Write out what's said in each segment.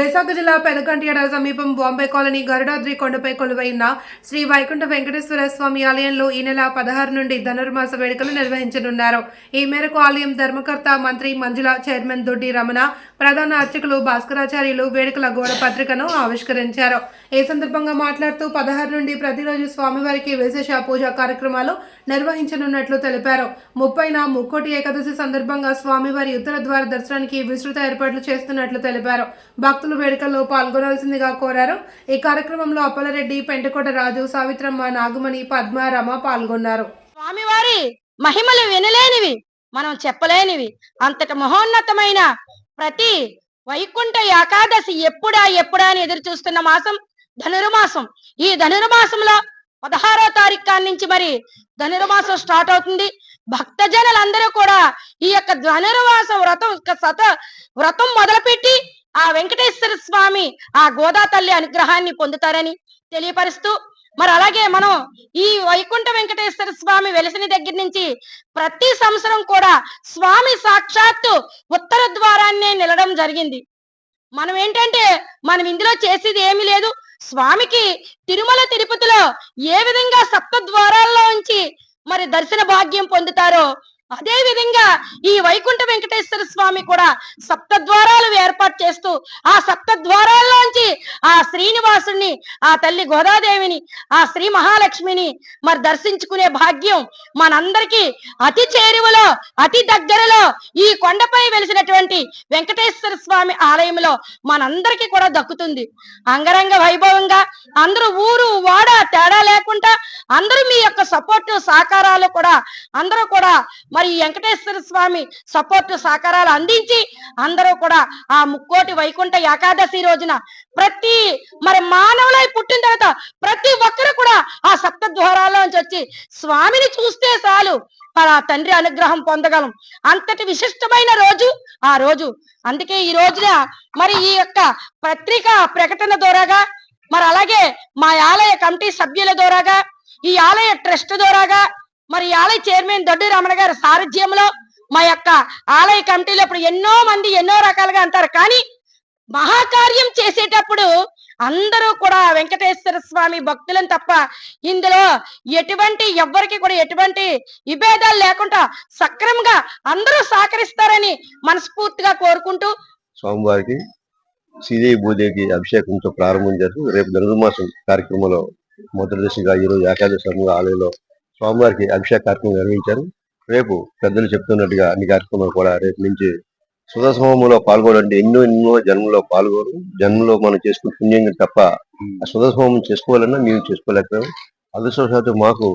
విశాఖ జిల్లా పెదకంట్యాడ సమీపం బాంబే కాలనీ గరుడాద్రి కొండపై కొలువైన శ్రీ వైకుంఠ వెంకటేశ్వర స్వామి ఆలయంలో ఈ నెల 16 నుండి ధనుర్మాస వేడుకలు నిర్వహించనున్నారు. ఈ మేరకు ఆలయం ధర్మకర్త మంత్రి మంజుల, చైర్మన్ దొడ్డి రమణ, ప్రధాన అర్చకులు భాస్కరాచార్యులు వేడుకల గోడ పత్రికను ఆవిష్కరించారు. ఈ సందర్భంగా మాట్లాడుతూ 16 నుండి ప్రతిరోజు స్వామివారికి విశేష పూజా కార్యక్రమాలు నిర్వహించనున్నట్లు తెలిపారు. 30న ముక్కోటి ఏకాదశి సందర్భంగా స్వామివారి ఉత్తర ద్వార దర్శనానికి విస్తృత ఏర్పాట్లు చేస్తున్నట్లు తెలిపారు. భక్తులు వేడుకల్లో పాల్గొనాల్సిందిగా కోరారు. ఈ కార్యక్రమంలో అప్పలరెడ్డి, పెంటకోట రాజు, సావిత్రమ్మ, నాగమణి, పద్మ, రమ పాల్గొన్నారు. స్వామివారి మహిమలు వినలేనివి, మనం చెప్పలేనివి. అంతటి మహోన్నతమైన ప్రతి వైకుంఠ ఏకాదశి ఎప్పుడా అని ఎదురు చూస్తున్న మాసం ధనుర్మాసం. ఈ ధనుర్మాసంలో 16వ తారీఖు నుంచి మరి ధనుర్మాసం స్టార్ట్ అవుతుంది. భక్తజనులందరూ కూడా ఈ యొక్క ధనుర్మాస వ్రతం మొదలుపెట్టి ఆ వెంకటేశ్వర స్వామి, ఆ గోదా తల్లి అనుగ్రహాన్ని పొందుతారని తెలియపరుస్తూ, మరి అలాగే మనం ఈ వైకుంఠ వెంకటేశ్వర స్వామి వెలసిన దగ్గర నుంచి ప్రతి సంవత్సరం కూడా స్వామి సాక్షాత్తు ఉత్తర ద్వారాన్నే నిలడం జరిగింది. మనం ఏంటంటే మనం ఇందులో చేసేది ఏమీ లేదు. స్వామికి తిరుమల తిరుపతిలో ఏ విధంగా సప్త ద్వారాల్లో ఉంచి మరి దర్శన భాగ్యం పొందుతారో అదే విధంగా ఈ వైకుంఠ వెంకటేశ్వర స్వామి కూడా సప్త ద్వారాలు ఏర్పాటు చేస్తూ ఆ సప్త ద్వారాల్లోంచి ఆ శ్రీనివాసుని, ఆ తల్లి గోదాదేవిని, ఆ శ్రీ మహాలక్ష్మిని మరి దర్శించుకునే భాగ్యం మనందరికీ అతి చేరువలో, అతి దగ్గరలో ఈ కొండపై వెలిసినటువంటి వెంకటేశ్వర స్వామి ఆలయంలో మనందరికీ కూడా దక్కుతుంది. అంగరంగ వైభవంగా అందరూ ఊరు వాడ తేడా లేకుండా అందరూ మీ యొక్క సపోర్టు సహకారాలు కూడా అందరూ కూడా మరి వెంకటేశ్వర స్వామి సపోర్టు సహకారాలు అందించి అందరూ కూడా ఆ ముక్కోటి వైకుంఠ ఏకాదశి రోజున ప్రతి మరి మానవులై పుట్టిన తర్వాత ప్రతి ఒక్కరు కూడా ఆ సప్త ద్వారాల్లోంచి వచ్చి స్వామిని చూస్తే చాలు ఆ తండ్రి అనుగ్రహం పొందగలం. అంతటి విశిష్టమైన రోజు ఆ రోజు. అందుకే ఈ రోజున మరి ఈ యొక్క పత్రిక ప్రకటన ద్వారాగా, మరి అలాగే మా ఆలయ కమిటీ సభ్యుల ద్వారాగా, ఈ ఆలయ ట్రస్ట్ ద్వారాగా, మరి ఆలయ చైర్మన్ దొడ్డి రమణ గారి సారథ్యంలో మా యొక్క ఆలయ కమిటీలో ఇప్పుడు ఎన్నో మంది ఎన్నో రకాలుగా అంటారు. కానీ మహాకార్యం చేసేటప్పుడు అందరూ కూడా వెంకటేశ్వర స్వామి భక్తులను తప్ప ఇందులో ఎవ్వరికి కూడా ఎటువంటి విభేదాలు లేకుండా సక్రమంగా అందరూ సహకరిస్తారని మనస్ఫూర్తిగా కోరుకుంటూ స్వామివారికి శ్రీదేవి భూదేవికి అభిషేకంతో ప్రారంభం జరుగుతుంది. రేపు ధనుర్మాసం కార్యక్రమంలో మొదటి దశగా ఈరోజు ఏకాదశి ఆలయంలో స్వామివారికి అభిషేక కార్యక్రమం నిర్వహించారు. రేపు పెద్దలు చెప్తున్నట్టుగా అన్ని కార్యక్రమాలు కూడా రేపు నుంచి సుధస్వమంలో పాల్గొనండి. ఎన్నో జన్మలో పాల్గొను, జన్మలో మనం చేసుకున్న పుణ్యం తప్ప ఆ సుధస్వమం చేసుకోవాలన్నా మేము చేసుకోలేకపోయాం. అదృష్టవశాత్తు మాకు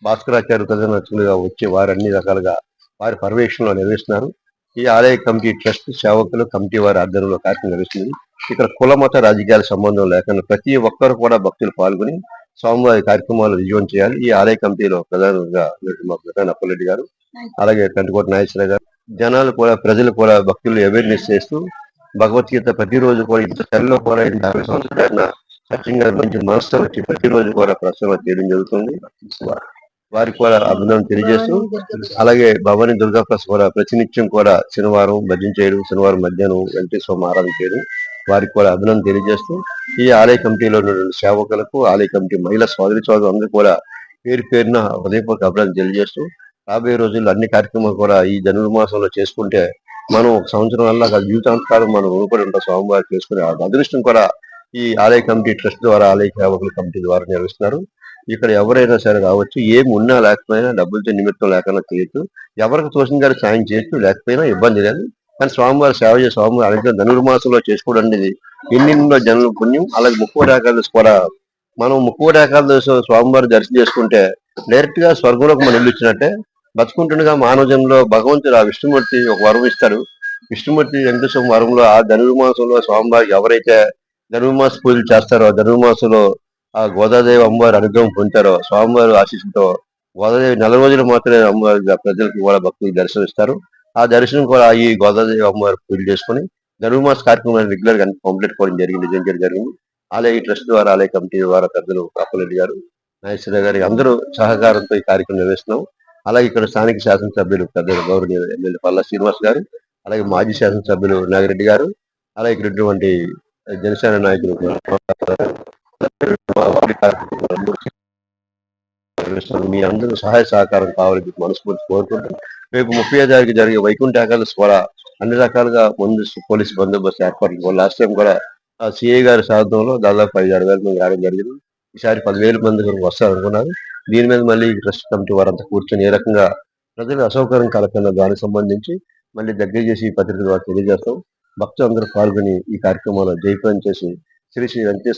భాస్కరాచార్య ప్రధానగా వచ్చే వారు అన్ని రకాలుగా వారి పర్యవేక్షణలో నిర్వహిస్తున్నారు. ఈ ఆలయ కమిటీ ట్రస్ట్ సేవకులు కమిటీ వారి ఆధ్వర్యంలో కార్యక్రమం నిర్వహిస్తుంది. ఇక్కడ కుల మత రాజకీయాల సంబంధం లేకుండా ప్రతి ఒక్కరు కూడా భక్తులు పాల్గొని స్వామివారి కార్యక్రమాలు విజయం చేయాలి. ఈ ఆలయ కమిటీలో ప్రధానంగా మా ప్రధాన అప్పలరెడ్డి గారు, అలాగే కంటికోట నాగేశ్వర గారు, జనాలు కూడా ప్రజలు కూడా భక్తులు అవేర్నెస్ చేస్తూ భగవద్గీత ప్రతిరోజు కూడా ఇంత తెరలో కూడా 50 సంవత్సరాల సత్యంగా మంచి మనసుతో వచ్చి ప్రతిరోజు కూడా ప్రసంగం చేయడం జరుగుతుంది. వారికి కూడా అభినందన తెలియజేస్తూ, అలాగే భవానీ దుర్గాప్రస కూడా ప్రతినిత్యం కూడా శనివారం భజన చేయడం, శనివారం మధ్యాహ్నం వెంకటేశ్వర ఆరాధన చేయడం, వారికి కూడా అభినందన తెలియజేస్తూ ఈ ఆలయ కమిటీలో ఉన్న సేవకులకు, ఆలయ కమిటీ మహిళా సోదరి అందరూ కూడా పేరు పేరున హృదయపూర్వక అభినందన తెలియజేస్తూ రాబోయే రోజుల్లో అన్ని కార్యక్రమాలు కూడా ఈ ధనుర్మాసంలో చేసుకుంటే మనం ఒక సంవత్సరం వల్ల జీవితాంతకాలం మనం రుణపడి ఉంటాం. స్వామివారి చేసుకునే అదృష్టం కూడా ఈ ఆలయ కమిటీ ట్రస్ట్ ద్వారా, ఆలయ సేవకుల కమిటీ ద్వారా నిర్వహిస్తున్నారు. ఇక్కడ ఎవరైనా సరే రావచ్చు, ఏమి ఉన్నా లేకపోయినా, డబ్బులతో నిమిత్తం లేకుండా చేయొచ్చు, ఎవరికి తోచిన గారు సాయం చేయొచ్చు, లేకపోయినా ఇబ్బంది లేదు. కానీ స్వామివారి సేవ చేసే స్వామివారి అనుగ్రహం ధనుర్మాసంలో చేసుకోవడం అనేది ఎన్నెన్నో జన్మల పుణ్యం. అలాగే ముక్కోటి ఏకాదశి కూడా మనం ముక్కోటి ఏకాదశి స్వామివారి దర్శనం చేసుకుంటే డైరెక్ట్ గా స్వర్గంలోకి మనం వెళ్ళొచ్చినట్టే. బతుకుంటుండగా మానవ జన్మలో భగవంతుడు ఆ విష్ణుమూర్తి ఒక వరం ఇస్తాడు. విష్ణుమూర్తి వెంకటేశ్వర వరంలో ఆ ధనుర్మాసంలో స్వామివారికి ఎవరైతే ధనుర్మాస పూజలు చేస్తారో, ధనుర్మాసంలో ఆ గోదాదేవి అమ్మవారి అనుగ్రహం పొందుతారో, స్వామివారి ఆశీస్సుతో గోదాదేవి 4 రోజులు మాత్రమే అమ్మవారి ప్రజలకు కూడా భక్తులకు దర్శనమిస్తారు. ఆ దర్శనం కూడా ఈ గోదాదేవి అమ్మవారి పూజలు చేసుకుని ధనుర్మాస కార్యక్రమాన్ని రెగ్యులర్ గా కంప్లీట్ కావడం జరిగింది. ఆలయ ట్రస్ట్ ద్వారా, ఆలయ కమిటీ ద్వారా పెద్దలు అప్పలరెడ్డి గారు, నాగేశ్వర గారి అందరూ సహకారంతో ఈ కార్యక్రమం నిర్వహిస్తున్నాం. అలాగే ఇక్కడ స్థానిక శాసనసభ్యులు పెద్దలు గౌరవనీయ ఎమ్మెల్యే పల్లా శ్రీనివాస్ గారు, అలాగే మాజీ శాసనసభ్యులు నాగిరెడ్డి గారు, అలాగే ఇక్కడ ఉన్నటువంటి జనసేన నాయకులు కూడా మీ అందరూ సహాయ సహకారం కావాలని మనస్ఫూర్తి కోరుకుంటూ రేపు 35వ తారీఖు జరిగే వైకుంఠ ఏకాదశి కూడా అన్ని రకాలుగా ముందు పోలీసు బందోబస్తు ఏర్పాట్లు లాస్ట్ టైం కూడా సిఐ గారి సాధనంలో దాదాపు 5-6 వేల మంది రావడం జరిగింది. ఈసారి 10,000 మంది వరకు వస్తారు అనుకున్నారు. దీని మీద మళ్ళీ ట్రస్ట్ కమిటీ వారంతా కూర్చొని ఏ రకంగా ప్రజలకు అసౌకర్యం కలగకుండా దానికి సంబంధించి మళ్ళీ దగ్గర చేసి ఈ పత్రిక ద్వారా తెలియజేస్తాం. భక్తులందరూ పాల్గొని ఈ కార్యక్రమంలో జయప్రదం చేసి శ్రీ శ్రీ వెంకటేశ్వర